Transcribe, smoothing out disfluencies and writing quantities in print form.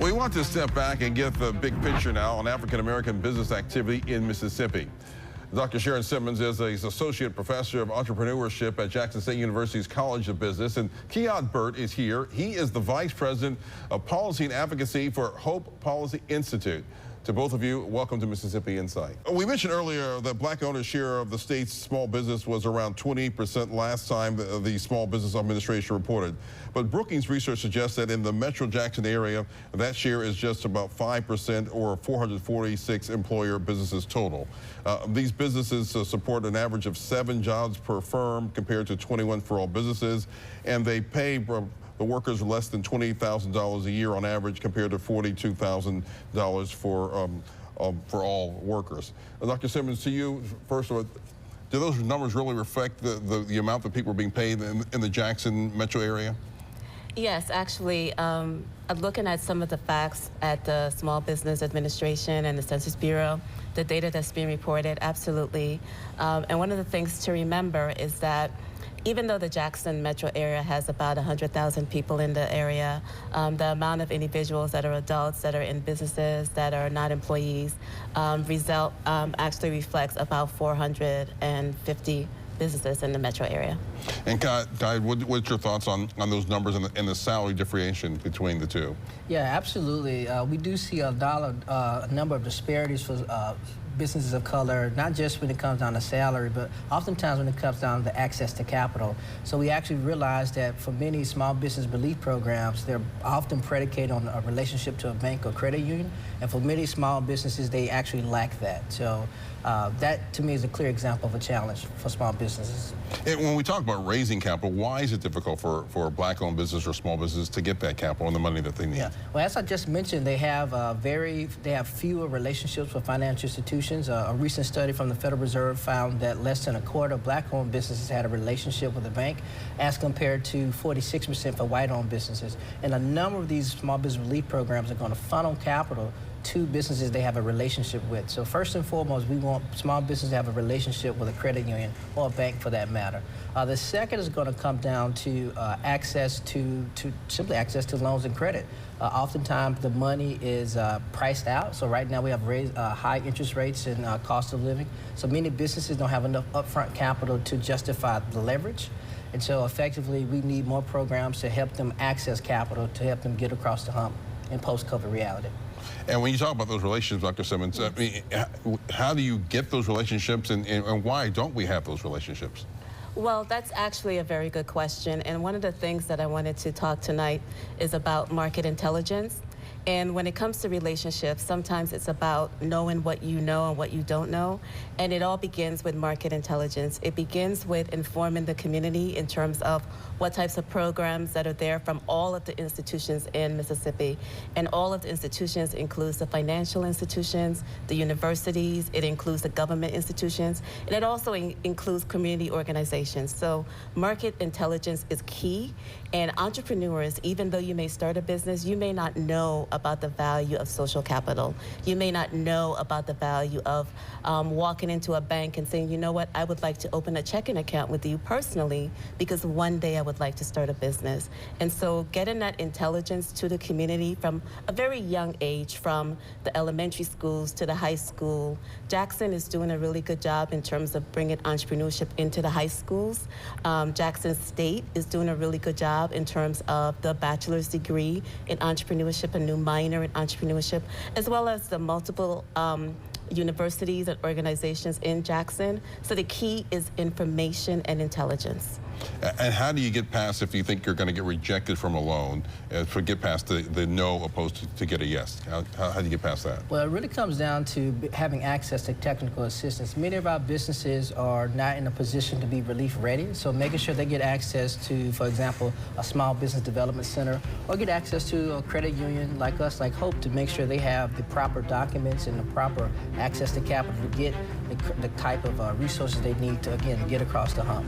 We want to step back and get the big picture now on African-American business activity in Mississippi. Dr. Sharon Simmons is an associate professor of entrepreneurship at Jackson State University's College of Business, and Keon Burt is here. He is the vice president of policy and advocacy for Hope Policy Institute. To both of you, welcome to Mississippi Insight. We mentioned earlier that black owners' share of the state's small business was around 20% last time the Small Business Administration reported. But Brookings research suggests that in the Metro Jackson area, that share is just about 5% or 446 employer businesses total. These businesses support an average of 7 jobs per firm compared to 21 for all businesses, and they pay the workers less than $28,000 a year on average compared to $42,000 for all workers. Dr. Simmons, to you, first of all, do those numbers really reflect the amount that people are being paid in the Jackson metro area? Yes, actually, looking at some of the facts at the Small Business Administration and the Census Bureau, the data that's being reported, absolutely. And one of the things to remember is that even though the Jackson metro area has about 100,000 people in the area, the amount of individuals that are adults that are in businesses that are not employees actually reflects about 450 businesses in the metro area. And Guy, what's your thoughts on those numbers and the salary differentiation between the two? Yeah, absolutely. We do see a number of disparities for businesses of color, not just when it comes down to salary, but oftentimes when it comes down to access to capital. So we actually realized that for many small business relief programs, they're often predicated on a relationship to a bank or credit union, and for many small businesses, they actually lack that. So that, to me, is a clear example of a challenge for small businesses. And when we talk about raising capital, why is it difficult for black-owned business or small business to get that capital and the money that they need? Yeah. Well, as I just mentioned, they have fewer relationships with financial institutions. A recent study from the Federal Reserve found that less than a quarter of black-owned businesses had a relationship with a bank, as compared to 46% for white-owned businesses. And a number of these small business relief programs are going to funnel capital to businesses they have a relationship with. So first and foremost, we want small businesses to have a relationship with a credit union or a bank for that matter. The second is going to come down to simply access to loans and credit. Oftentimes the money is priced out. So right now we have high interest rates and cost of living. So many businesses don't have enough upfront capital to justify the leverage. And so effectively we need more programs to help them access capital, to help them get across the hump in post-COVID reality. And when you talk about those relationships, Dr. Simmons, I mean, how do you get those relationships, and why don't we have those relationships? Well, that's actually a very good question. And one of the things that I wanted to talk tonight is about market intelligence. And when it comes to relationships, sometimes it's about knowing what you know and what you don't know. And it all begins with market intelligence. It begins with informing the community in terms of what types of programs that are there from all of the institutions in Mississippi. And all of the institutions includes the financial institutions, the universities, it includes the government institutions, and it also includes community organizations. So market intelligence is key. And entrepreneurs, even though you may start a business, you may not know about the value of social capital. You may not know about the value of walking into a bank and saying, you know what, I would like to open a checking account with you personally because one day I would like to start a business. And so getting that intelligence to the community from a very young age, from the elementary schools to the high school. Jackson is doing a really good job in terms of bringing entrepreneurship into the high schools. Jackson State is doing a really good job in terms of the bachelor's degree in entrepreneurship, a new minor in entrepreneurship, as well as the multiple universities and organizations in Jackson. So the key is information and intelligence. And how do you get past, if you think you're going to get rejected from a loan, to get past the no opposed to get a yes? How do you get past that? Well, it really comes down to having access to technical assistance. Many of our businesses are not in a position to be relief ready, so making sure they get access to, for example, a small business development center, or get access to a credit union like us, like Hope, to make sure they have the proper documents and the proper access to capital to get the type of resources they need to, again, get across the hump.